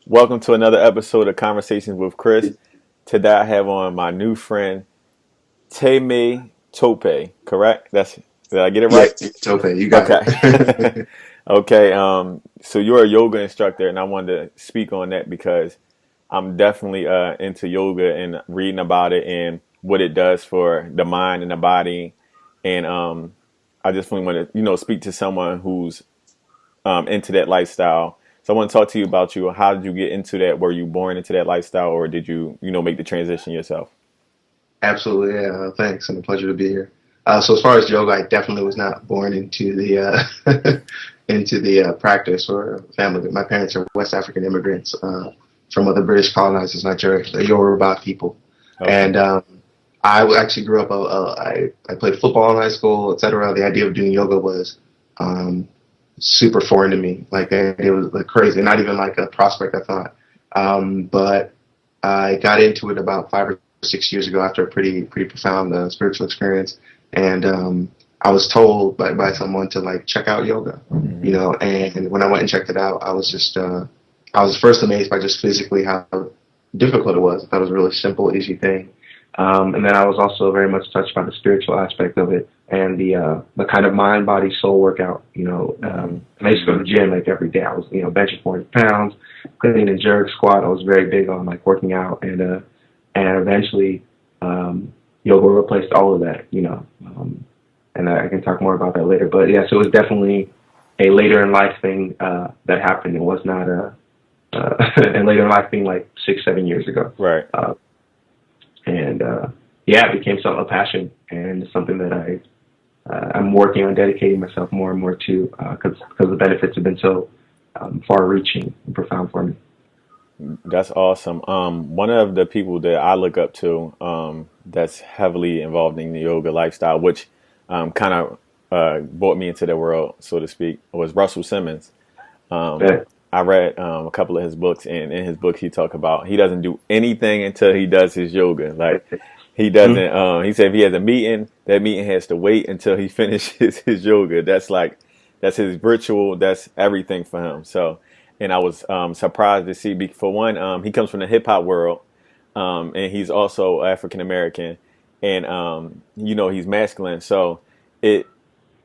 Welcome to another episode of Conversations with Chris. Today I have on my new friend Temitope. Correct? Did I get it Yeah, right? Tope, you got Okay. it. Okay. So you're a yoga instructor, and I wanted to speak on that because I'm definitely into yoga and reading about it and what it does for the mind and the body. And I just really want to, speak to someone who's into that lifestyle. So I want to talk to you about you. How did you get into that? Were you born into that lifestyle, or did you, make the transition yourself? Absolutely, yeah. Thanks, and a pleasure to be here. So as far as yoga, I definitely was not born into the into the practice or family. My parents are West African immigrants from other British colonizers, Nigeria, the Yoruba people, Okay. and actually grew up. I played football in high school, etc. The idea of doing yoga was um, super foreign to me. Like it was like crazy, not even like a prospect I thought. But I got into it about 5 or 6 years ago after a pretty profound spiritual experience, and I was told by someone to like check out yoga, Hmm. And when I went and checked it out, I was first amazed by just physically how difficult it was. I thought it was a really simple, easy thing. And then I was also very much touched by the spiritual aspect of it and the kind of mind, body, soul workout. Hmm. And I used to go to the gym like every day. I was benching 40 pounds, clean and jerk, squat. I was very big on like working out, and eventually yoga replaced all of that. And I can talk more about that later. But yeah, so it was definitely a later in life thing that happened. It was not and later in life being like 6, 7 years ago. Right. Uh, and yeah, it became a passion and something that I'm working on dedicating myself more and more to because the benefits have been so far-reaching and profound for me. That's awesome. One of the people that I look up to, that's heavily involved in the yoga lifestyle, which kind of brought me into the world, so to speak, was Russell Simmons. Um, But I read a couple of his books, and in his book, he talked about he doesn't do anything until he does his yoga. Like he mm, doesn't. He said if he has a meeting, that meeting has to wait until he finishes his yoga. That's his ritual. That's everything for him. So, and I was surprised to see. For one, he comes from the hip hop world, and he's also African American, and he's masculine. So it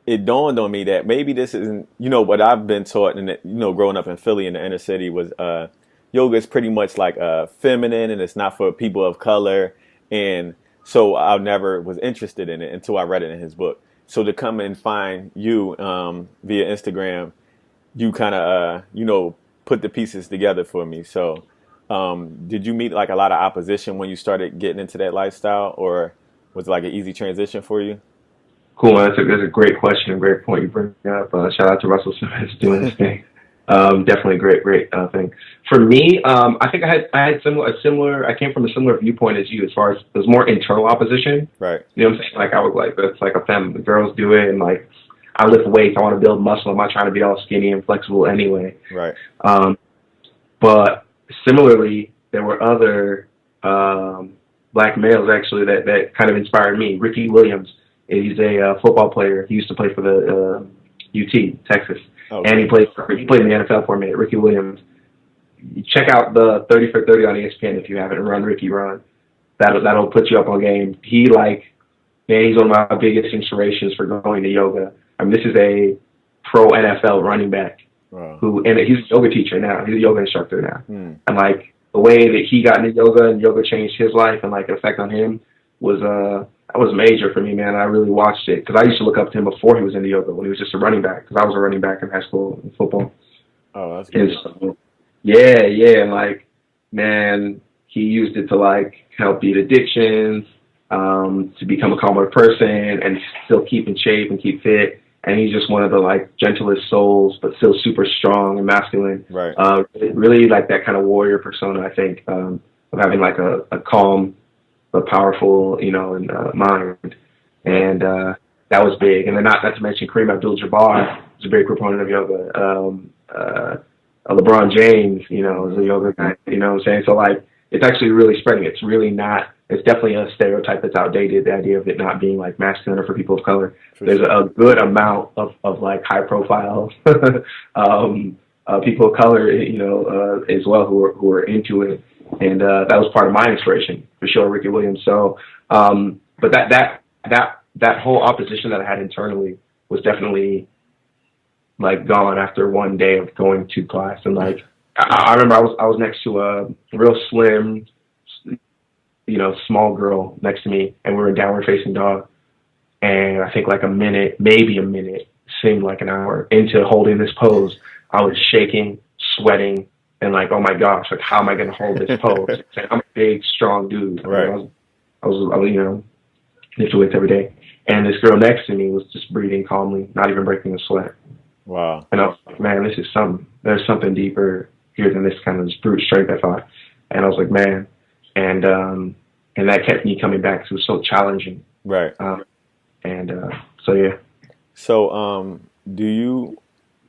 it dawned on me that maybe this isn't, what I've been taught, and growing up in Philly in the inner city was yoga is pretty much like feminine, and it's not for people of color, and so I never was interested in it until I read it in his book. So to come and find you via Instagram, you kind of put the pieces together for me. So did you meet like a lot of opposition when you started getting into that lifestyle, or was it like an easy transition for you? cool, man. That's a great question, a great point you bring up. Shout out to Russell Simmons doing his thing. Definitely a great thing. For me, I think I had similar. I came from a similar viewpoint as you, as far as there's more internal opposition. Right. You know what I'm saying? Like I was like, that's like a family. The girls do it, and like I lift weights. I want to build muscle. I'm not trying to be all skinny and flexible anyway. Right. Um, but similarly, there were other black males actually that kind of inspired me. Ricky Williams, he's a football player. He used to play for the UT, Texas, and Okay. he played in the NFL for a minute. Ricky Williams. You check out the 30 for 30 on ESPN if you haven't. Run Ricky Run. That'll put you up on game. Man, he's one of my biggest inspirations for going to yoga. I mean, this is a pro NFL running back Wow. and he's a yoga teacher now. He's a yoga instructor now. Hmm. And like the way that he got into yoga and yoga changed his life and like the effect on him was that was major for me, man. I really watched it because I used to look up to him before he was into yoga when he was just a running back because I was a running back in high school in football. Oh, that's And great. so, yeah, and like man, he used it to like help beat addictions, to become a calmer person and still keep in shape and keep fit. And he's just one of the like gentlest souls, but still super strong and masculine. Right. Really like that kind of warrior persona, I think, of having like a calm but powerful, and mind. Right. And that was big. And then not to mention Kareem Abdul-Jabbar is a big proponent of yoga. LeBron James, is a Hmm. yoga guy. You know what I'm saying? So like, it's actually really spreading. It's really not. It's definitely a stereotype that's outdated. The idea of it not being like masculine or for people of color. For There's sure. a good amount of like high profile people of color, as well who are into it, and that was part of my inspiration for sure, Ricky Williams. So, but that whole opposition that I had internally was definitely like gone after one day of going to class. And like I remember I was next to a real slim, small girl next to me, and we were in downward facing dog. And I think like maybe a minute, seemed like an hour into holding this pose, I was shaking, sweating, and like, oh my gosh, like how am I going to hold this pose? I'm a big, strong dude. Right. I was lift weights every day. And this girl next to me was just breathing calmly, not even breaking a sweat. Wow. And I was like, man, this is something. There's something deeper here than this kind of just brute strength, I thought. And I was like, man. And that kept me coming back because it was so challenging. Right. So, yeah. So,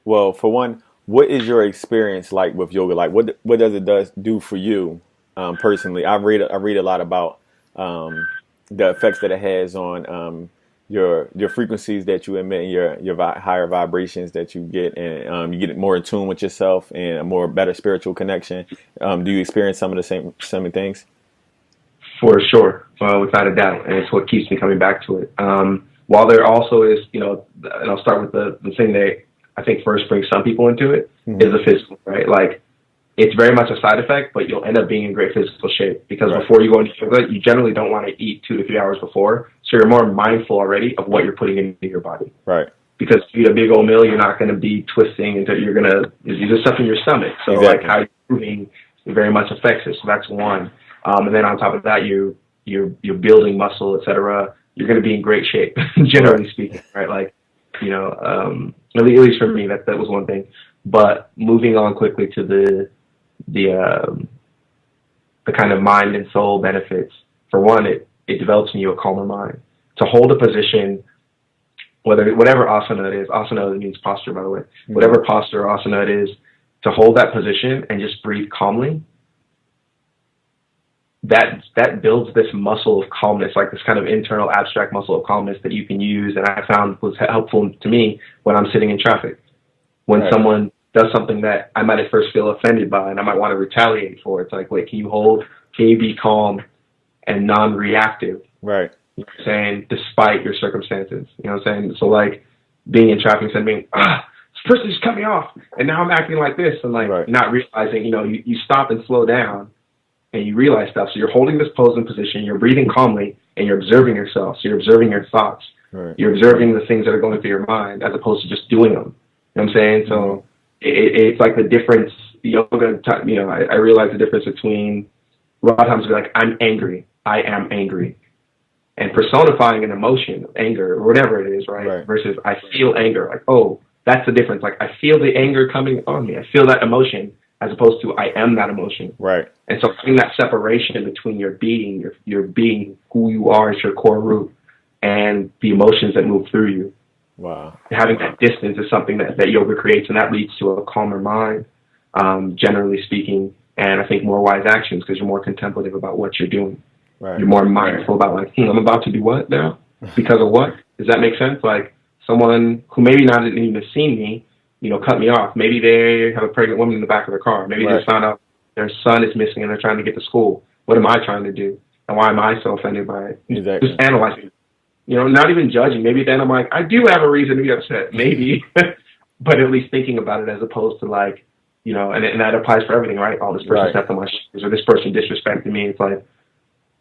well, for one, what is your experience like with yoga? Like, what does it do for you, personally? I read a lot about, the effects that it has on, your frequencies that you emit, and your higher vibrations that you get, and you get more in tune with yourself and a more better spiritual connection. Do you experience some of the same things? For sure, without a doubt, and it's what keeps me coming back to it. While there also is, and I'll start with the thing that I think first brings some people into it, is the physical, right? Like, it's very much a side effect, but you'll end up being in great physical shape because before you go into yoga, you generally don't want to eat 2 to 3 hours before, so you're more mindful already of what you're putting into your body. Right. Because if you eat a big old meal, you're not going to be twisting until you're there's stuff in your stomach. So like how you're moving very much affects it. So that's one. And then on top of that, you're building muscle, etc. You're going to be in great shape, generally speaking, right? Like, at least for me, that was one thing. But moving on quickly to the kind of mind and soul benefits. For one, it develops in you a calmer mind. To hold a position, whatever asana it is, asana means posture, by the way, whatever posture or asana it is, to hold that position and just breathe calmly, that builds this muscle of calmness, like this kind of internal abstract muscle of calmness that you can use, and I found was helpful to me when I'm sitting in traffic. When someone does something that I might at first feel offended by and I might want to retaliate for, it's like, wait, can you be calm and non-reactive? Right. You know what I'm saying? Despite your circumstances. You know what I'm saying? So like being in traffic and being, this person just cut me off and now I'm acting like this, and like not realizing, you stop and slow down and you realize stuff. So you're holding this pose and position, you're breathing calmly, and you're observing yourself. So you're observing your thoughts. Right. You're observing the things that are going through your mind as opposed to just doing them. You know what I'm saying? So it's like the difference, yoga, I realize the difference between, a lot of times we're like, I'm angry. I am angry. And personifying an emotion, anger, or whatever it is, right? Versus I feel anger. Like, oh, that's the difference. Like, I feel the anger coming on me. I feel that emotion, as opposed to I am that emotion. Right. And so having that separation between your being, your being, who you are as your core root, and the emotions that move through you. Wow. Having that distance is something that yoga creates, and that leads to a calmer mind, generally speaking, and I think more wise actions because you're more contemplative about what you're doing. Right. You're more mindful about like, I'm about to do what now? Because of what? Does that make sense? Like someone who maybe not even have seen me, cut me off. Maybe they have a pregnant woman in the back of their car. Maybe they found out their son is missing and they're trying to get to school. What am I trying to do? And why am I so offended by it? Exactly. Just analyzing. Not even judging. Maybe then I'm like, I do have a reason to be upset. Maybe. But at least thinking about it as opposed to like, and that applies for everything, right? Oh, this person stepped on my shoes or this person disrespected me. It's like,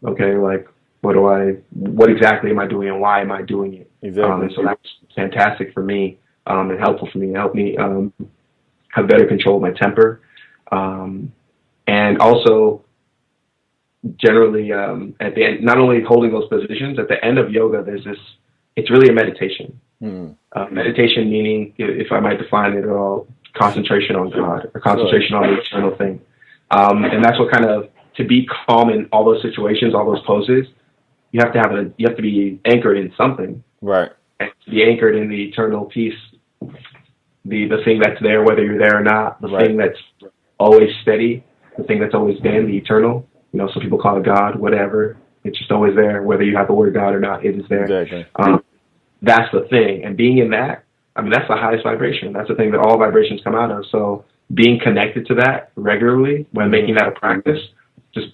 okay, like, what exactly am I doing and why am I doing it? Exactly. And so that's fantastic for me and helpful for me. It helped me have better control of my temper. And also, generally, at the end, not only holding those positions, at the end of yoga, it's really a meditation. Meditation meaning, if I might define it at all, concentration on God or concentration on the eternal thing. And that's what kind of, to be calm in all those situations, all those poses, you have to be anchored in something. Right. And to be anchored in the eternal peace, the thing that's there, whether you're there or not, the thing that's always steady, the thing that's always been, the eternal. Some people call it God, whatever. It's just always there, whether you have the word God or not, it is there. Exactly. That's the thing. And being in that, that's the highest vibration. That's the thing that all vibrations come out of. So being connected to that regularly when Mm-hmm. making that a practice just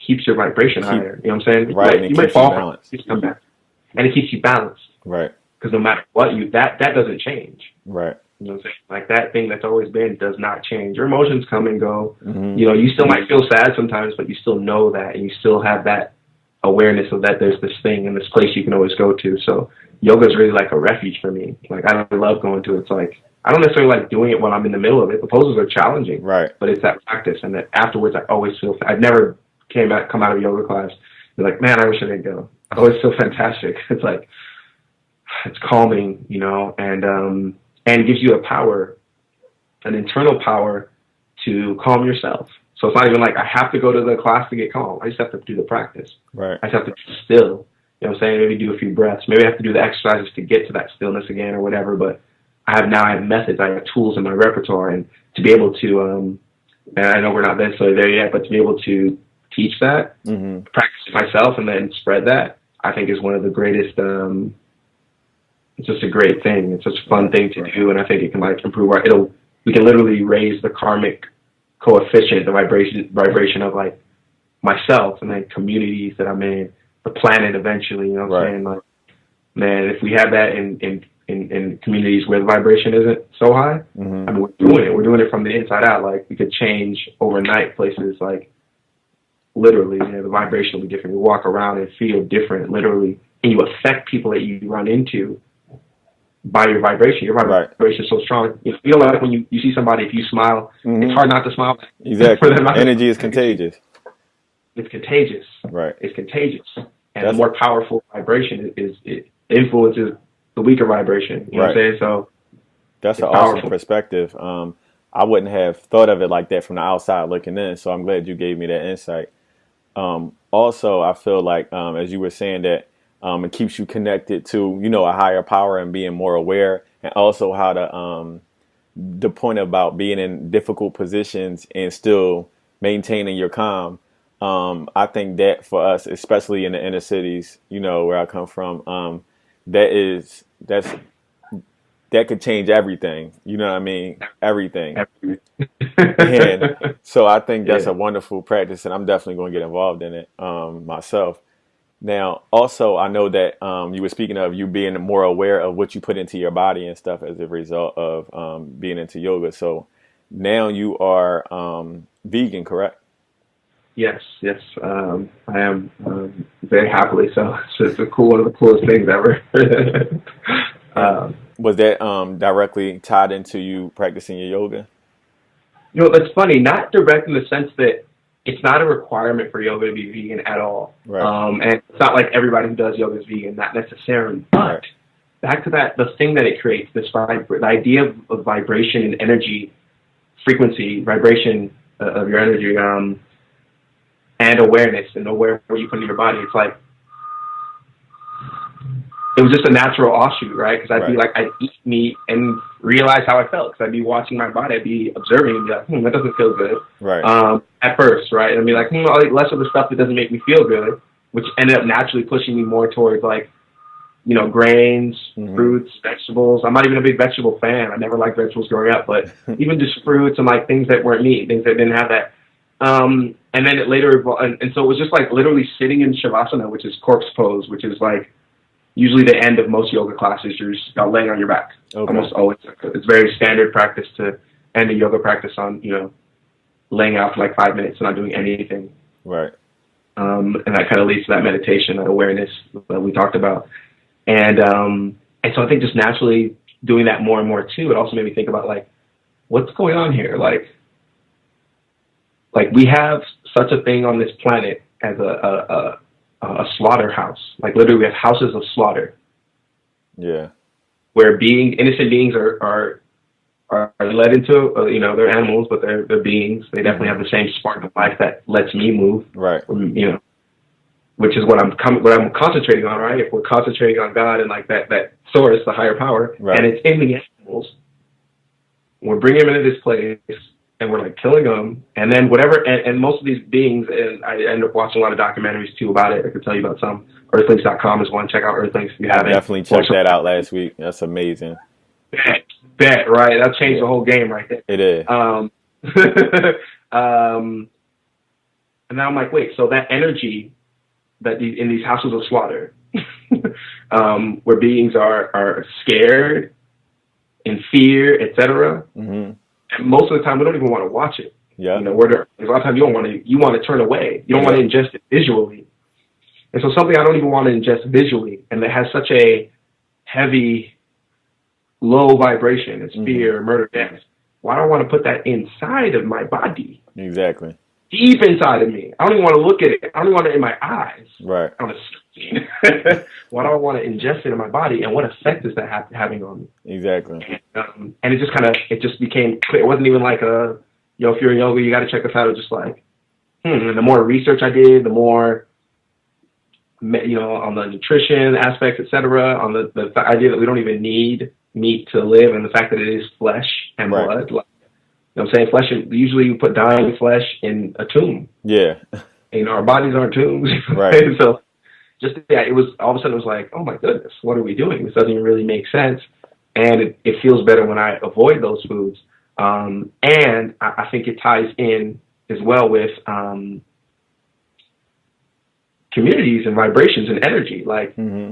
keeps your vibration Keep higher. You know what I'm saying? right, and it You might keeps you fall from it, balanced. you come back, and it keeps you balanced Right, because no matter what that doesn't change. right. You know what I'm saying? Like that thing that's always been does not change. Your emotions come and go. Mm-hmm. You know, you still might feel sad sometimes, but you still know that, and you still have that awareness of that there's this thing and this place you can always go to. So yoga is really like a refuge for me. Like I love going to it. It's like I don't necessarily like doing it when I'm in the middle of it. The poses are challenging, Right. but it's that practice, and that afterwards I always feel. I've never come out of yoga class and be like, man, I wish I didn't go. I always feel fantastic. It's like it's calming, you know, and gives you a power, an internal power to calm yourself. So it's not even like I have to go to the class to get calm. I just have to do the practice. Right. I just have to be still. You know what I'm saying? Maybe do a few breaths. Maybe I have to do the exercises to get to that stillness again or whatever. But I have methods. I have tools in my repertoire, and to be able to, and I know we're not necessarily there yet, but to be able to teach that, Mm-hmm. practice it myself, and then spread that, I think is one of the greatest. It's just a great thing. It's such a fun thing to do, and I think it can like improve our. We can literally raise the karmic coefficient, the vibration of like myself, and then communities that I'm in, the planet eventually. You know what I'm saying? Like, man, if we have that in communities where the vibration isn't so high, Mm-hmm. I mean, we're doing it. We're doing it from the inside out. Like we could change overnight places. Like literally, you know, the vibration will be different. You walk around and feel different, literally, and you affect people that you run into by your vibration. Your Right. vibration is so strong. You feel like when you see somebody, if you smile, Mm-hmm. it's hard not to smile. Exactly. Energy is contagious. It's contagious. Right. It's contagious. And the That's more powerful vibration it influences the weaker vibration. You know what I'm saying? So that's an it's awesome powerful. perspective. I wouldn't have thought of it like that from the outside looking in, so I'm glad you gave me that insight. Also, I feel like, as you were saying, that it keeps you connected to, you know, a higher power and being more aware, and also how the point about being in difficult positions and still maintaining your calm. I think that for us, especially in the inner cities, you know, where I come from, that's that could change everything. You know what I mean? Everything. And so I think that's Yeah. a wonderful practice, and I'm definitely going to get involved in it myself. Now, also, I know that you were speaking of you being more aware of what you put into your body and stuff as a result of being into yoga. So now you are vegan, correct? Yes, yes. I am very happily so. It's just one of the coolest things ever. And um, was that directly tied into you practicing your yoga? You know, that's funny. Not direct in the sense that it's not a requirement for yoga to be vegan at all. Right, And it's not like everybody who does yoga is vegan, not necessarily. right, But back to that, the thing that it creates, the idea of vibration and energy, frequency, vibration of your energy, and awareness, and where you put in your body. It's like it was just a natural offshoot, right? Because I'd be right, like, I'd eat meat and realize how I felt. Because I'd be watching my body, I'd be observing and be like, that doesn't feel good. right. At first, right? And I'd be like, I'll eat less of the stuff that doesn't make me feel good, which ended up naturally pushing me more towards like, you know, grains, Mm-hmm. fruits, vegetables. I'm not even a big vegetable fan. I never liked vegetables growing up, but even just fruits and like things that weren't meat, things that didn't have that. And then it later evolved, and so it was just like literally sitting in shavasana, which is corpse pose, which is like usually the end of most yoga classes. You're just laying on your back. Okay. Almost always. It's very standard practice to end a yoga practice on, you know, laying out for like 5 minutes and not doing anything. Right. And that kind of leads to that meditation, that awareness that we talked about. And so I think just naturally doing that more and more too, it also made me think about like, what's going on here? Like we have such a thing on this planet as a slaughterhouse. Like literally we have houses of slaughter Yeah. where innocent beings are led into, you know, they're animals, but they're beings. They definitely have the same spark of life that lets me move, Right. you know, which is what I'm concentrating on, right? If we're concentrating on God and like that source, the higher power, Right. and it's in the animals, we're bringing them into this place and we're like killing them. And then whatever, and most of these beings, and I end up watching a lot of documentaries too about it. I could tell you about some. Earthlings.com is one. Check out Earthlings if you I haven't. definitely checked that out last week. That's amazing. Bet, right? That changed Yeah, the whole game right there. it is. Um, and now I'm like, wait, so that energy that in these houses of slaughter, where beings are scared, in fear, etc. Hmm. And most of the time, we don't even want to watch it. You Yep. know, a lot of times you want to turn away. You don't want to Yep. ingest it visually. And so something I don't even want to ingest visually, and that has such a heavy, low vibration, it's Hmm. fear, murder, death. Why do I want to put that inside of my body? Exactly. Deep inside of me. I don't even want to look at it. I don't even want it in my eyes Right. on a screen. Why do I want to ingest it in my body? And what effect is that having on me? Exactly. And it just it just became clear. It wasn't even like if you're in yoga, you got to check this out. It was just like, And the more research I did, the more, on the nutrition aspects, etc., on the idea that we don't even need meat to live, and the fact that it is flesh and Right. blood. Like, you know what I'm saying? Flesh, usually you put dying flesh in a tomb. Yeah. Our bodies aren't tombs. Right. So it was, all of a sudden it was like, oh my goodness, what are we doing? This doesn't even really make sense. And it feels better when I avoid those foods. And I think it ties in as well with communities and vibrations and energy. Like, Hmm.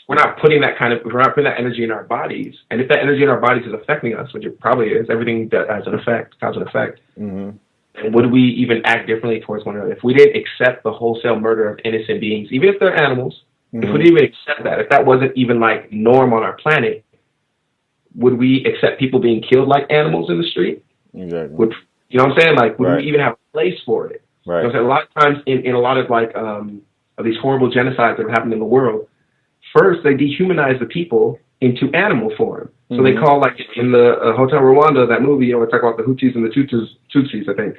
we're not putting that energy in our bodies. And if that energy in our bodies is affecting us, which it probably is, everything that has an effect, cause an effect. Hmm. And would we even act differently towards one another if we didn't accept the wholesale murder of innocent beings, even if they're animals? If we Hmm. didn't even accept that, if that wasn't even like norm on our planet, would we accept people being killed like animals in the street? Exactly. Would, you know what I'm saying? Like, would we Right. even have a place for it? You know what Right. I'm saying? A lot of times in a lot of of these horrible genocides that have happened in the world, first they dehumanize the people into animal form. So they Hmm. call, like in the Hotel Rwanda, that movie, we talk about the Hutus and the Tutsis, I think,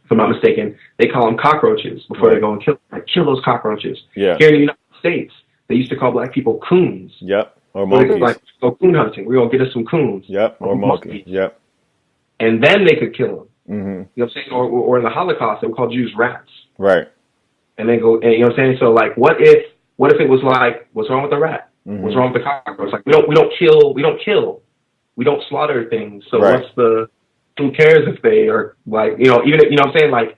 if I'm not mistaken. They call them cockroaches before they Right. go and kill those cockroaches. Yeah. Here in the United States, they used to call black people coons. Yep. Or So they could monkeys. go coon hunting. We're gonna get us some coons Yep. or Or monkey. monkeys, Yep. and then they could kill them. Hmm. You know what I'm saying? Or in the Holocaust, they would call Jews rats, Right. and then go. And, you know what I'm saying? So like, what if it was like, what's wrong with the rat? What's Hmm. wrong with the cockroach? Like, we don't kill, we don't slaughter things. So Right. who cares if they are like, even what I'm saying, like,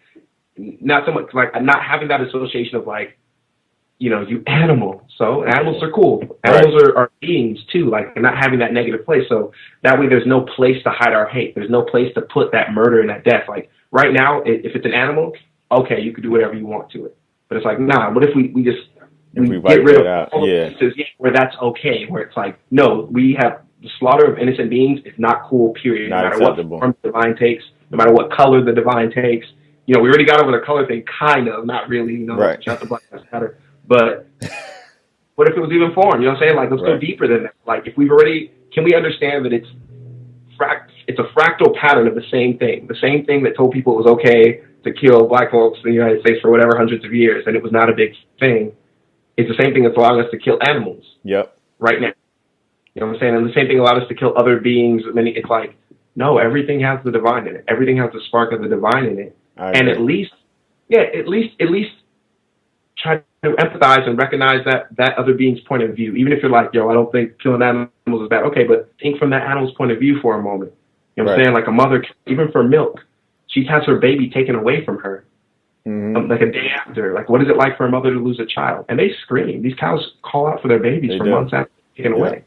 not so much like not having that association of like, you animal. So animals are cool. Right. Animals are beings too, like, and not having that negative place. So that way there's no place to hide our hate. There's no place to put that murder and that death. Like right now, if it's an animal, okay, you can do whatever you want to it. But it's like, nah, what if we just If we get wipe rid that of out. all the Yeah. places where that's okay, where it's like, no, we have the slaughter of innocent beings is not cool, period. No Not matter what acceptable. form the divine takes, no matter what color the divine takes. We already got over the color thing, kind of, not really, Right. shout the Black Lives Matter. But what if it was even form? You know what I'm saying? Like, let's go Right. deeper than that. Like, if can we understand that it's a fractal pattern of the same thing that told people it was okay to kill black folks in the United States for whatever hundreds of years, and it was not a big thing. It's the same thing that's allowing us to kill animals Yep. right now. You know what I'm saying? And the same thing allowed us to kill other beings. It's like, no, everything has the divine in it. Everything has the spark of the divine in it. And at least try to empathize and recognize that other being's point of view. Even if you're like, I don't think killing animals is bad. Okay, but think from that animal's point of view for a moment. You know what I'm saying? Like a mother, even for milk, she has her baby taken away from her. Hmm. Like a day after. Like, what is it like for a mother to lose a child? And they scream. These cows call out for their babies They for do. months after taken Yeah. away.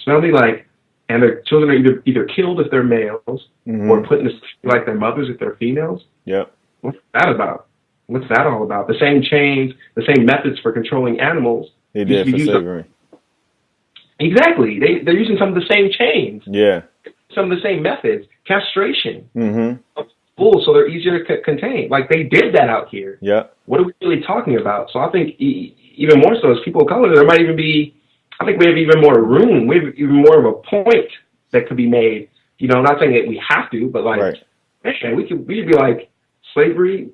Smell me like, and their children are either killed if they're males or put in the like their mothers if they're females. Yep. What's that about? What's that all about? The same chains, the same methods for controlling animals. They did for slavery. Exactly. They're using some of the same chains, Yeah. some of the same methods. Castration. Hmm. Bulls, so they're easier to contain. Like, they did that out here. Yep. What are we really talking about? So I think even more so as people of color, there might even be, I think we have even more room. We have even more of a point that could be made. Not saying that we have to, but like, Right. man, we could be like, slavery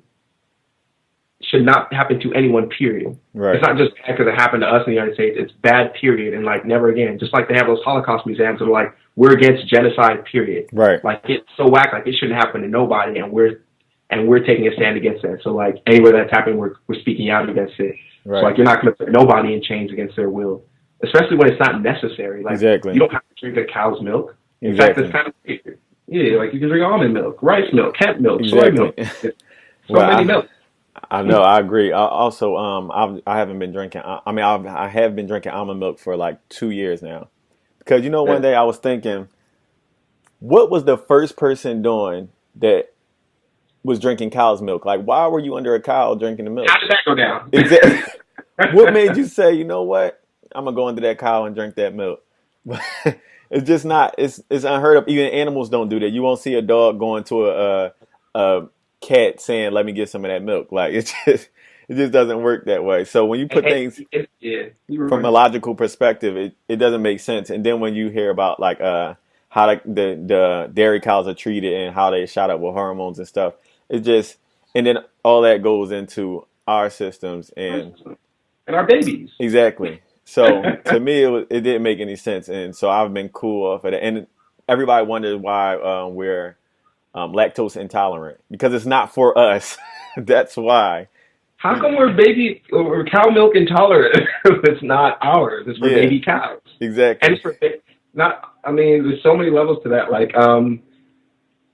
should not happen to anyone, period. Right. It's not just bad because it happened to us in the United States. It's bad, period, and like never again. Just like they have those Holocaust museums that are like, we're against genocide, period. Right. Like, it's so whack, like it shouldn't happen to nobody, and we're taking a stand against that. So like anywhere that's happening, we're speaking out against it. Right. So like, you're not going to put nobody in chains against their will, especially when it's not necessary. Like, Exactly. you don't have to drink a cow's milk. In fact, it's Exactly. kind of yeah, like you can drink almond milk, rice milk, hemp milk, soy Exactly. milk. There's so Well, many milk. I know, I agree. Also, I haven't been drinking. I mean, I have been drinking almond milk for like 2 years now. Because one Yeah. day I was thinking, what was the first person doing that was drinking cow's milk? Like, why were you under a cow drinking the milk? How did that go down? Exactly. What made you say, you know what? I'm gonna go into that cow and drink that milk. It's just not. It's unheard of. Even animals don't do that. You won't see a dog going to a cat saying, "Let me get some of that milk." Like it just doesn't work that way. So when you put things Yeah, you were from a right. logical perspective, it doesn't make sense. And then when you hear about like how the dairy cows are treated and how they shot up with hormones and stuff, it just and then all that goes into our systems and And our babies. exactly. So to me, it didn't make any sense, and so I've been cool off of it. And everybody wonders why we're lactose intolerant because it's not for us. That's why. How come we're baby or cow milk intolerant? It's not ours. It's for Yeah, baby cows. And exactly. it's for not. I mean, there's so many levels to that. Like,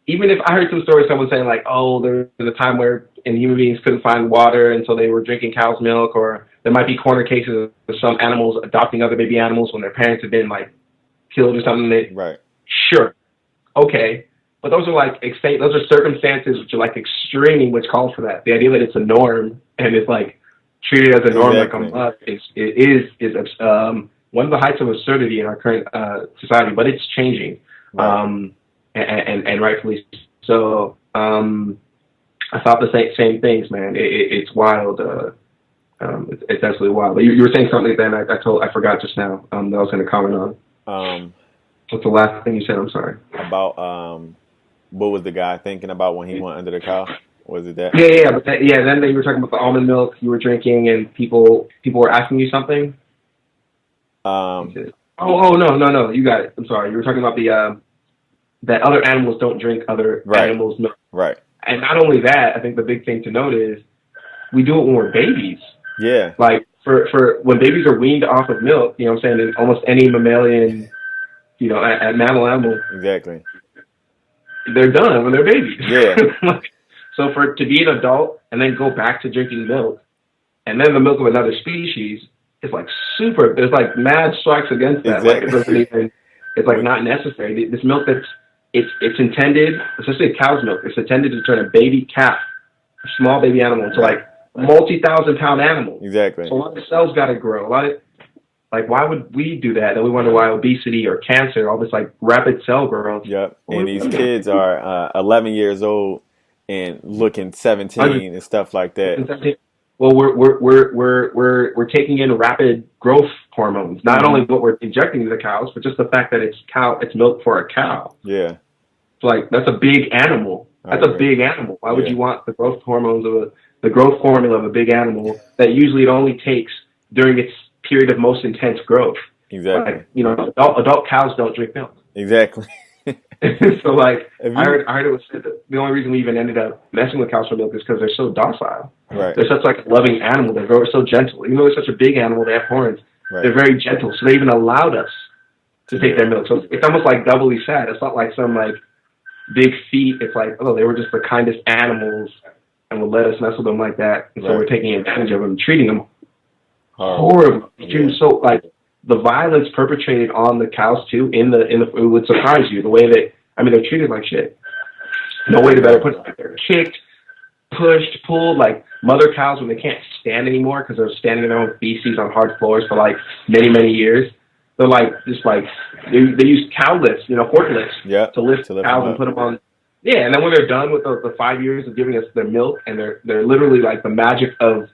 even if I heard some stories, someone saying like, oh, there was a time where human beings couldn't find water, and so they were drinking cow's milk, or there might be corner cases of some animals adopting other baby animals when their parents had been like killed or something. Right. Sure, okay, but those are like those are circumstances which are like extreme, which calls for that. The idea that it's a norm and it's like treated as a norm like a Exactly. must is one of the heights of absurdity in our current society, but it's changing. Right. Um, and rightfully so. I thought the same things, man. It's wild. It's absolutely wild. But you were saying something then I forgot just now. That I was going to comment on. Um, What's the last thing you said? I'm sorry. about what was the guy thinking about when he went under the cow? Was it that? Yeah. Then you were talking about the almond milk you were drinking, and people were asking you something. Um, Oh, no. You got it. I'm sorry. You were talking about the that other animals don't drink other right. animals' milk. Right. And not only that, I think the big thing to note is we do it when we're babies. Yeah. Like for when babies are weaned off of milk, you know what I'm saying, in almost any mammalian, at mammal animal, Exactly. they're done when they're babies. Yeah. Like, so to be an adult and then go back to drinking milk and then the milk of another species is like super, there's like mad strikes against that. Like it doesn't Exactly. even, it's like not necessary. This milk it's intended, especially cow's milk, it's intended to turn a baby calf, a small baby animal, into Right. like multi-thousand-pound animal. Exactly. So a lot of cells got to grow. Like, why would we do that? Then we wonder why obesity or cancer, all this like rapid cell growth. Yep. Well, And these kids are 11 years old and looking 17 and stuff like that. well, we're taking in rapid growth hormones. Not only what we're injecting into the cows, but just the fact that it's milk for a cow. Yeah. It's like that's a big animal. I That's a agree. big animal. Why would Yeah. you want the growth hormones of the growth formula of a big animal that usually it only takes during its period of most intense growth? Exactly. Like, adult cows don't drink milk. Exactly. So like If I you heard it was said that the only reason we even ended up messing with cows for milk is because they're so docile. right. They're such like a loving animal. They're very so gentle. Even though they're such a big animal, they have horns. They're Right. very gentle. So they even allowed us to To do take their it. milk. So it's almost like doubly sad. It's not like some like big feat. It's like, oh, they were just the kindest animals and would let us mess with them like that. And so Right. we're taking advantage of them, treating them Horrible. horrible. Yeah. Treating them so like the violence perpetrated on the cows too. It would surprise you the way that they're treated like shit. No way to better put it. Like they're kicked, pushed, pulled. Like mother cows when they can't stand anymore because they're standing in their own feces on hard floors for like many years. They're like just like they use cow lifts, forklifts Yep. to lift To lift cows them and up. put them on. Yeah, and then when they're done with the 5 years of giving us their milk, and they're literally like the magic of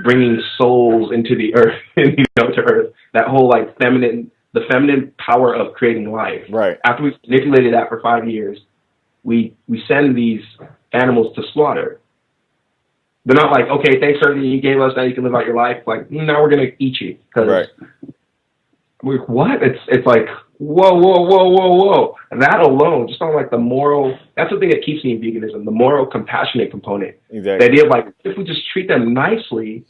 bringing souls into the earth, to earth. That whole like the feminine power of creating life. Right. After we've manipulated that for 5 years, we send these animals to slaughter. They're not like, okay, thanks for everything you gave us, now you can live out your life. Like, now we're gonna eat you because Right. we're what? It's like whoa. And that alone, just on like the moral, that's the thing that keeps me in veganism, the moral compassionate component. Exactly. The idea of like, if we just treat them nicely,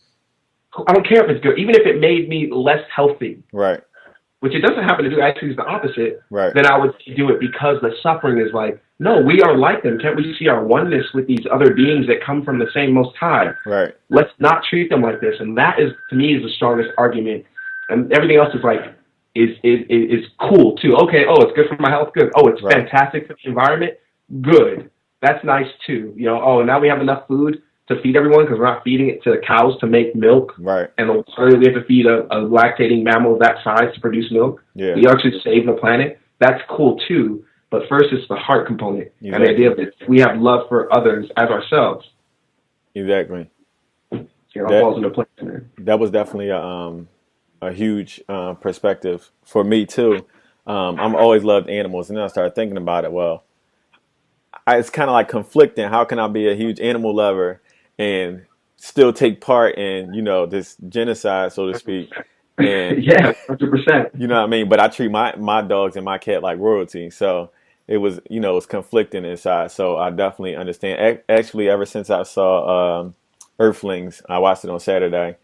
I don't care if it's good, even if it made me less healthy. Right. which it doesn't happen to do, actually is the opposite, Right. then I would do it because the suffering is like, no, we are like them. Can't we see our oneness with these other beings that come from the same Most High? Right. Let's not treat them like this. And that is, to me, is the strongest argument. And everything else is like, is cool too. Okay, oh, it's good for my health, good. Oh, it's Right. fantastic for the environment, good. That's nice too. You know, oh, now we have enough food to feed everyone because we're not feeding it to the cows to make milk. Right. And the water we have to feed a lactating mammal of that size to produce milk. Yeah. We actually save the planet. That's cool too. But first, it's the heart component Exactly. and the idea that we have love for others as ourselves. Exactly. You know, it falls into place there. That was definitely a huge perspective for me too. I'm always loved animals, and then I started thinking about it. Well, it's kind of like conflicting. How can I be a huge animal lover and still take part in, you know, this genocide, so to speak? And Yeah, 100%. you know what I mean? But I treat my dogs and my cat like royalty. So it was, you know, it was conflicting inside. So I definitely understand. Actually, ever since I saw Earthlings, I watched it on Saturday,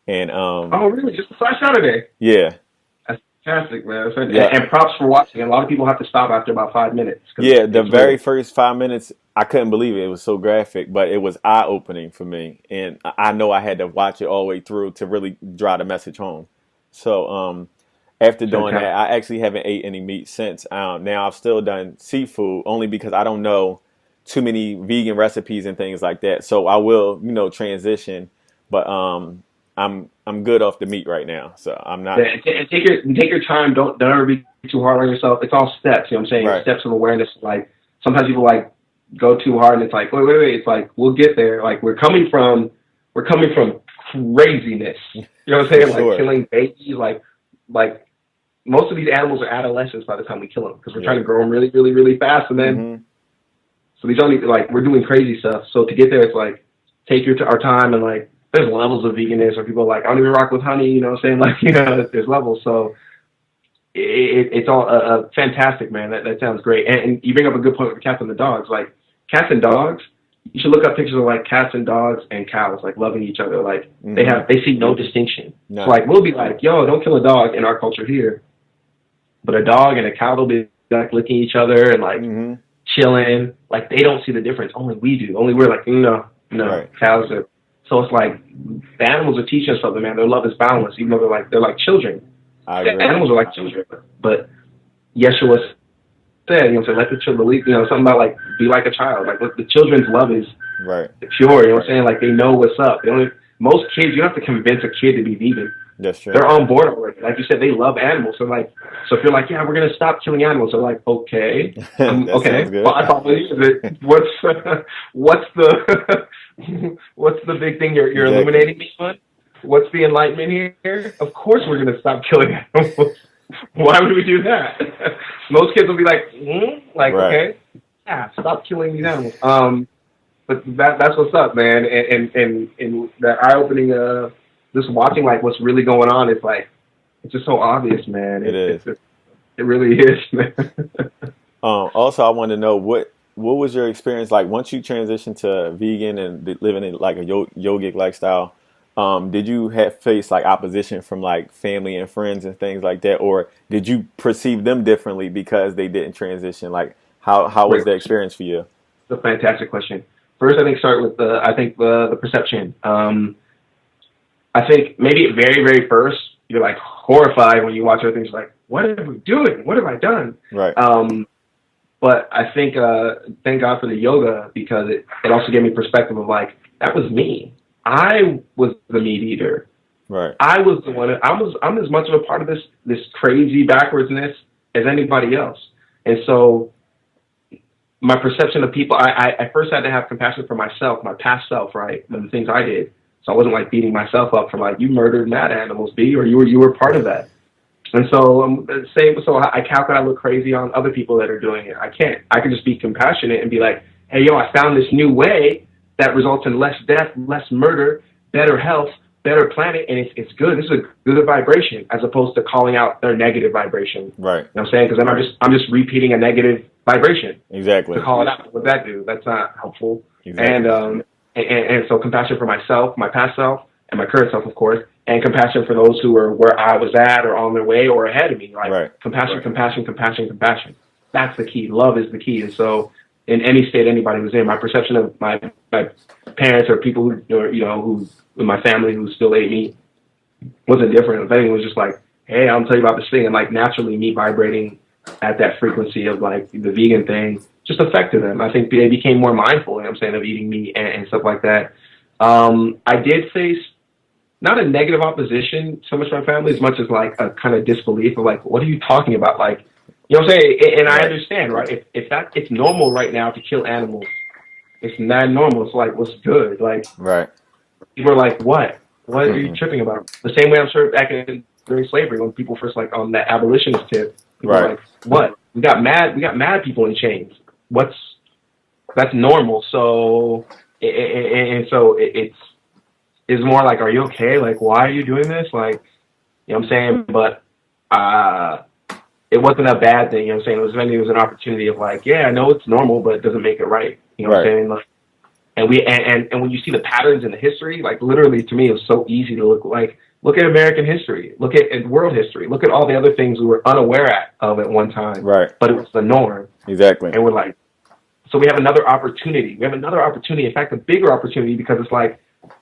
and Oh, really? Just last Saturday? yeah, That's fantastic, man. yeah, And props for watching. A lot of people have to stop after about 5 minutes. yeah. The It's very really, first 5 minutes, I couldn't believe it. It was so graphic, but it was eye opening for me, and I know I had to watch it all the way through to really drive the message home. So after doing that, fantastic. I actually haven't ate any meat since. Now I've still done seafood only because I don't know too many vegan recipes and things like that. So I will, you know, transition, but I'm good off the meat right now. So I'm Yeah, not and take your time. Don't ever be too hard on yourself. It's all steps. You know what I'm saying? right. Steps of awareness. Like sometimes people like go too hard, and it's like wait. It's like we'll get there. Like we're coming from craziness. You know what I'm For saying? Like sure. killing babies. Like most of these animals are adolescents by the time we kill them because we're trying Yeah. to grow them really, really, really fast, and then Hmm. so these only like we're doing crazy stuff. So to get there, it's like take our time and like there's levels of veganism. Where people are like I don't even rock with honey. You know what I'm saying? Like there's levels. So it's all fantastic, man. That sounds great. And you bring up a good point with cats and the dogs. Like cats and dogs, you should look up pictures of like cats and dogs and cows like loving each other. Like Hmm. they see no distinction. So None. like we'll be like, yo, don't kill a dog in our culture here, but a dog and a cow will be like licking each other and like Hmm. chilling. Like they don't see the difference. Only we do. Only we're like, no, Right. cows are. So it's like the animals are teaching us something, man. Their love is boundless, even though they're like children. I The agree. animals are like children, but Yeshua said, let the children believe, something about like be like a child. Like look, the children's love is Right. pure. You know what I'm saying? Like they know what's up. Most kids, you don't have to convince a kid to be vegan. That's true. They're on board already. Like you said, they love animals. So if you're like, yeah, we're gonna stop killing animals, they're like, okay, That okay. sounds good. Well, I thought use it. What's the what's the big thing you're Exactly. illuminating me on? What's the enlightenment here? Of course, we're gonna stop killing animals. Why would we do that? Most kids will be like, like Right. okay, yeah, stop killing these animals. But that's what's up, man. And that eye opening, just watching like what's really going on is like it's just so obvious, man. It is. It really is, man. Also, I wanted to know what was your experience like once you transitioned to vegan and living in like a yogic lifestyle. Did you have face like opposition from like family and friends and things like that, or did you perceive them differently because they didn't transition? Like how was Great the question. experience for you? It's a fantastic question. First, I think start with the perception. I think maybe at very, very first, you're like horrified when you watch other things like, what am I doing? What have I done? Right. But I think, thank God for the yoga because it also gave me perspective of like, that was me. I was the meat eater. Right. I was the one. I'm as much of a part of this crazy backwardsness as anybody else. And so my perception of people, I first had to have compassion for myself, my past self, right, and the things I did. So I wasn't like beating myself up for like you murdered mad animals, B, or you were part of that. And so so I calculate I look crazy on other people that are doing it. I can't. I can just be compassionate and be like, hey, yo, I found this new way that results in less death, less murder, better health, better planet, and it's good. This is a good vibration as opposed to calling out their negative vibration. Right. You know what I'm saying? Because then I'm just repeating a negative vibration Exactly. to call it out. What would that do? That's not helpful. Exactly. And so compassion for myself, my past self, and my current self, of course, and compassion for those who were where I was at or on their way or ahead of me. Like Right. compassion, compassion, compassion, compassion. That's the key. Love is the key. And so, in any state anybody was in, my perception of my parents or people who, or, who in my family who still ate meat wasn't different. If anything, it was just like, hey, I'll tell you about this thing, and like naturally me vibrating at that frequency of like the vegan thing just affected them. I think they became more mindful, you know what I'm saying, of eating meat and stuff like that. I did face not a negative opposition so much from my family as much as like a kind of disbelief of like, what are you talking about? Like, you know what I'm saying? And I Right. understand, right? If that it's normal right now to kill animals, it's not normal. It's like, what's good? Like, Right. people are like, what? What are you Mm-mm. tripping about? The same way I'm sure back in during slavery when people first like on that abolitionist tip, people are Right. like, what? We got mad people in chains. That's normal. So and so it's more like, are you okay? Like, why are you doing this? Like, you know what I'm saying? But it wasn't a bad thing, you know what I'm saying? It was an opportunity of like, yeah, I know it's normal, but it doesn't make it right. You know what I'm Right. saying? Like, and when you see the patterns in the history, like literally to me, it was so easy to look at American history, look at world history, look at all the other things we were unaware of at one time, Right. but it was the norm. Exactly. And we're like, so we have another opportunity. We have another opportunity. In fact, a bigger opportunity because it's like,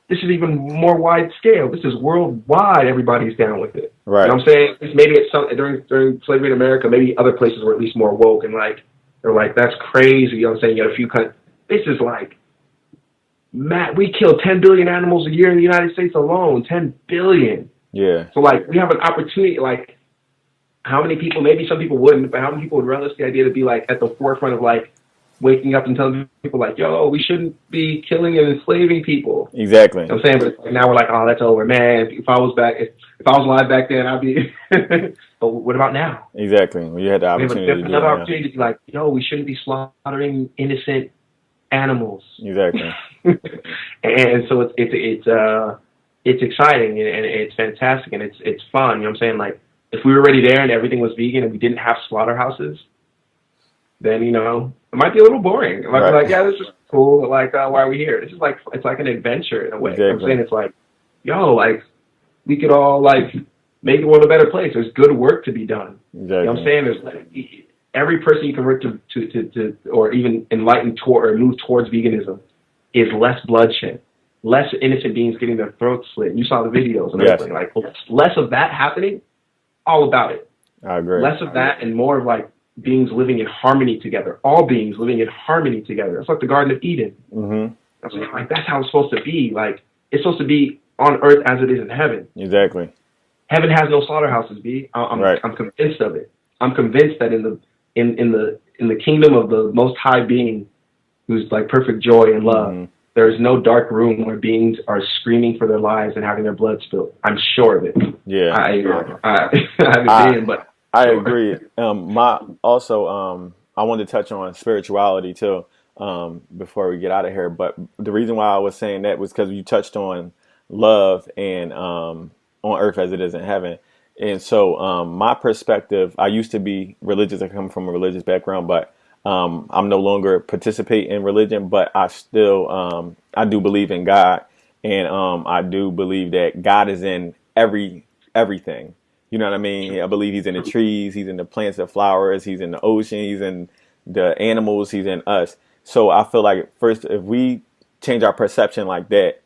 this is even more wide scale. This is worldwide. Everybody's down with it. Right. You know what I'm saying? Maybe it's some during slavery in America, maybe other places were at least more woke and like, they're like, that's crazy. You know what I'm saying? You got a few countries. This is like, Matt, we kill 10 billion animals a year in the United States alone. 10 billion. Yeah. So, like, we have an opportunity. Like, how many people, maybe some people wouldn't, but how many people would relish the idea to be, like, at the forefront of, like, waking up and telling people, like, yo, we shouldn't be killing and enslaving people. Exactly. You know what I'm saying? But now we're like, oh, that's over. Man, if I was alive back then, I'd be. But what about now? Exactly. Well, you had the opportunity to do another it opportunity to be like, yo, we shouldn't be slaughtering innocent animals. Exactly. And so it's exciting and it's fantastic and it's fun. You know what I'm saying? Like, if we were already there and everything was vegan and we didn't have slaughterhouses, then it might be a little boring. It might be like, yeah, this is cool, but like, why are we here? This is like, it's like an adventure in a way. Exactly. You know what I'm saying? It's like, yo, like, we could all like make the world a better place. There's good work to be done. Exactly. You know what I'm saying? There's like, every person you convert to or even enlighten toward or move towards veganism is less bloodshed, less innocent beings getting their throats slit. You saw the videos and everything. Like, less of that happening, all about it. I agree. Less of that and more of like beings living in harmony together. All beings living in harmony together. It's like the Garden of Eden. Mm-hmm. I was like, that's how it's supposed to be. Like, it's supposed to be on earth as it is in heaven. Exactly. Heaven has no slaughterhouses, B. I'm convinced of it. I'm convinced that in the kingdom of the Most High Being, who's like perfect joy and love, mm-hmm. there is no dark room where beings are screaming for their lives and having their blood spilled. I'm sure of it. Yeah. I haven't been, but I sure. agree. I wanted to touch on spirituality too, before we get out of here. But the reason why I was saying that was because you touched on love and on earth as it is in heaven. And so my perspective, I used to be religious. I come from a religious background, but I'm no longer participate in religion. But I still I do believe in God, and I do believe that God is in everything. You know what I mean? I believe he's in the trees, he's in the plants, the flowers, he's in the ocean, he's in the animals, he's in us. So I feel like first, if we change our perception like that,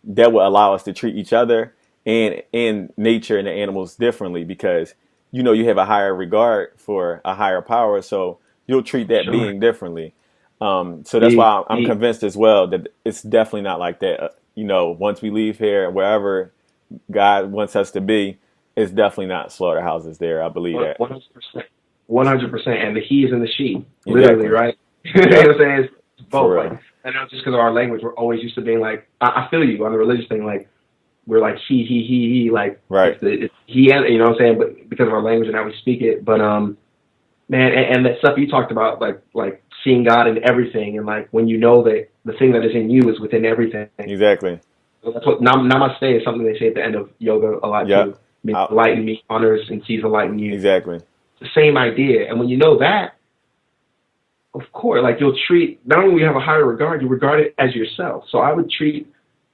that will allow us to treat each other and in nature and the animals differently because, you have a higher regard for a higher power. So you'll treat that being differently. So that's why I'm convinced as well that it's definitely not like that. Once we leave here, wherever God wants us to be, it's definitely not slaughterhouses there. I believe that. 100%. 100%. And the he is in the she, Exactly. literally, right? You know what I'm saying? It's both. Like, and not just because of our language, we're always used to being like, I feel you on the religious thing, like, we're like he, like, right. It's he, and you know what I'm saying? But because of our language and how we speak it. But, man, and that stuff you talked about, like seeing God in everything, and like when you know that the thing that is in you is within everything. Exactly. So that's what Namaste is something they say at the end of yoga a lot too. The light in me honors and sees the light in you. Exactly. It's the same idea. And when you know that, of course, like you'll treat, not only will you have a higher regard, you regard it as yourself. So I would treat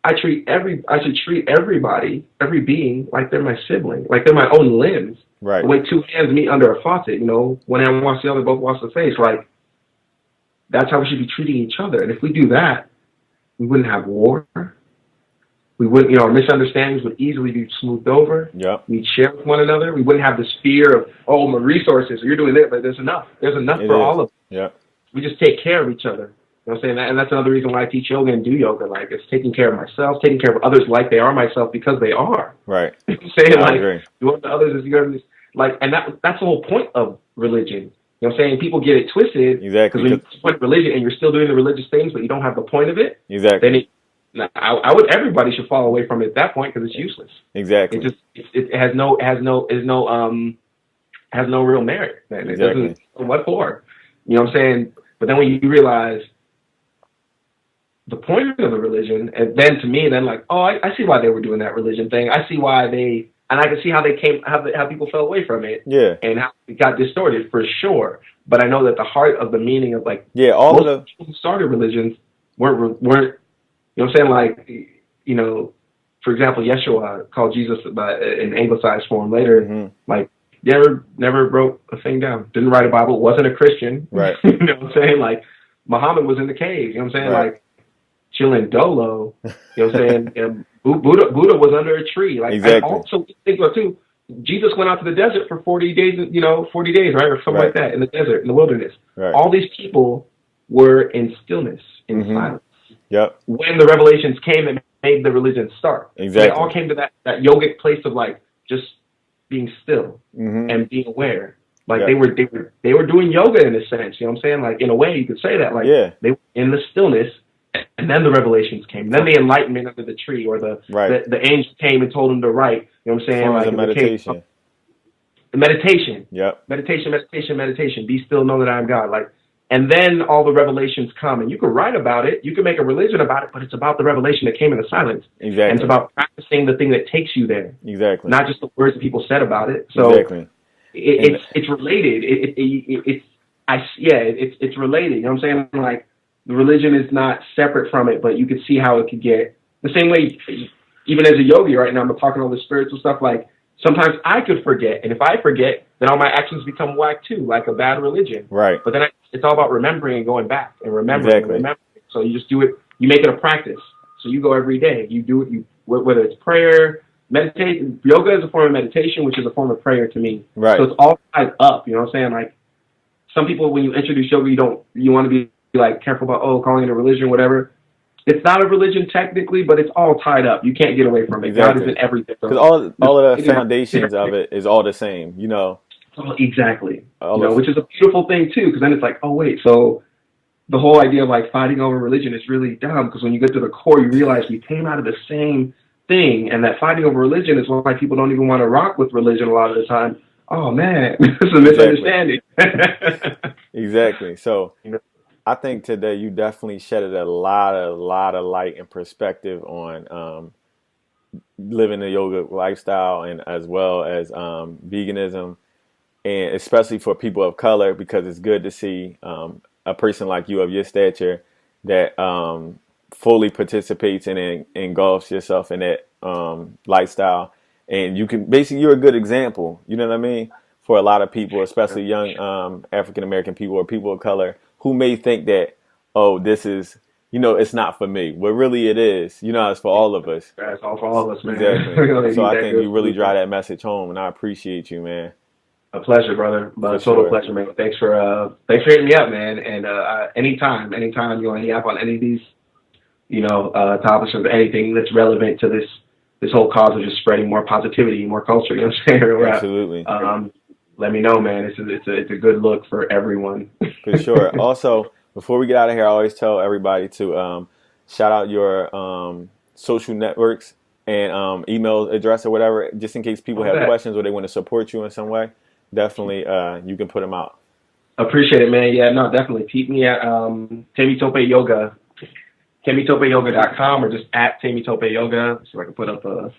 I should treat everybody, every being, like they're my sibling, like they're my own limbs. The Right. way two hands meet under a faucet, one hand wash the other, both wash the face. Like that's how we should be treating each other. And if we do that, we wouldn't have war. We wouldn't, our misunderstandings would easily be smoothed over. Yep. We'd share with one another. We wouldn't have this fear of, oh, my resources, you're doing it, but there's enough. There's enough It for is. all of us. Yep. We just take care of each other. You know what I'm saying? And that's another reason why I teach yoga and do yoga. Like, it's taking care of myself, taking care of others like they are myself because they are. Right. You know what I'm saying? I Like, agree. you want the others as you are. Like, and that's the whole point of religion. You know what I'm saying? People get it twisted. Exactly. Because when you put religion and you're still doing the religious things, but you don't have the point of it, Exactly. then I would, everybody should fall away from it at that point because it's useless. Exactly. It has no real merit. Man. It Exactly. doesn't. What for? You know what I'm saying? But then when you realize the point of the religion, and then to me, then like, oh, I see why they were doing that religion thing. I see why and I can see how they came, how people fell away from it, Yeah. and how it got distorted for sure. But I know that the heart of the meaning of like, Yeah. All most of the. people who started religions weren't, you know what I'm saying? Like, for example, Yeshua called Jesus in anglicized form later, Mm-hmm. like, never wrote a thing down, didn't write a Bible, wasn't a Christian. Right. You know what I'm saying? Like, Muhammad was in the cave, you know what I'm saying? Right. Like, chilling dolo, you know what I'm saying? And Buddha was under a tree. Like, Exactly. and also think about too, Jesus went out to the desert for 40 days, 40 days, right? Or something Right. like that, in the desert, in the wilderness. Right. All these people were in stillness, in Mm-hmm. silence. Yep. When the revelations came and made the religion start. Exactly. They all came to that yogic place of like just being still Mm-hmm. and being aware. Like Yeah. they were doing yoga in a sense, you know what I'm saying? Like in a way you could say that. Like Yeah. they were in the stillness and then the revelations came. And then the enlightenment under the tree or the angel came and told them to write. You know what I'm saying? Forms Like of meditation. The meditation. Yep. Meditation. Be still, know that I am God. Like, and then all the revelations come, and you can write about it. You can make a religion about it, but it's about the revelation that came in the silence. Exactly. And it's about practicing the thing that takes you there. Exactly. Not just the words that people said about it. So exactly. It's related. It's related. You know what I'm saying? Like the religion is not separate from it, but you can see how it could get the same way. Even as a yogi right now, I'm talking all this spiritual stuff. Like sometimes I could forget, and if I forget, then all my actions become whack too, like a bad religion. Right. But then it's all about remembering and going back and remembering. Exactly. And remembering. So you just do it. You make it a practice. So you go every day. You do it. Whether it's prayer, meditation. Yoga is a form of meditation, which is a form of prayer to me. Right. So it's all tied up. You know what I'm saying? Like some people, when you introduce yoga, you want to be like careful about calling it a religion, whatever. It's not a religion technically, but it's all tied up. You can't get away from it. Exactly. God is in everything. Because all of the foundations of it is all the same, you know. Exactly. Which is a beautiful thing too, because then it's like, oh wait, so the whole idea of like fighting over religion is really dumb. Because when you get to the core, you realize we came out of the same thing, and that fighting over religion is why people don't even want to rock with religion a lot of the time. Oh man, this is a misunderstanding. Exactly. So I think today you definitely shedded a lot of light and perspective on living a yoga lifestyle, and as well as veganism, and especially for people of color, because it's good to see a person like you of your stature that fully participates and engulfs yourself in that lifestyle. And you're a good example, you know what I mean, for a lot of people, especially young African American people or people of color who may think that, oh, this is, it's not for me. Well, really it is. It's for all of us. It's all for all of us, man. Exactly. So I think you really drive that message home, and I appreciate you, man. A pleasure, brother. Total pleasure, man. Thanks for hitting me up, man. And anytime you want to hit up on any of these, topics or anything that's relevant to this whole cause of just spreading more positivity, more culture. You know what I'm saying? Absolutely. Let me know, man. It's a good look for everyone. For sure. Also, before we get out of here, I always tell everybody to shout out your social networks and email address or whatever, just in case people have questions or they want to support you in some way. Definitely, you can put them out. Appreciate it, man. Yeah, no, definitely. Keep me at Temitope Yoga, TemitopeYoga.com, or just at Temitope Yoga. So I can put up a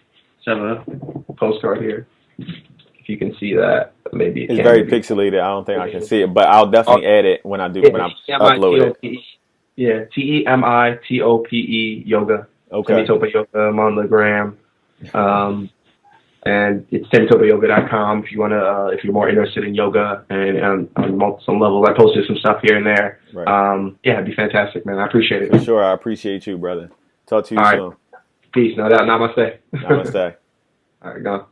postcard here. If you can see that, maybe it's very pixelated. I don't think I can see it, but I'll definitely add it when I upload it. Yeah, Temitope Yoga. Okay. Temitope Yoga. I'm on the gram. Um, and it's temitopeyoga.com if you want to, if you're more interested in yoga and on some levels. I posted some stuff here and there. Right. Yeah, it'd be fantastic, man. I appreciate For it. sure. I appreciate you, brother. Talk to you All right. soon. Peace. No doubt. Namaste. Namaste. All right, go.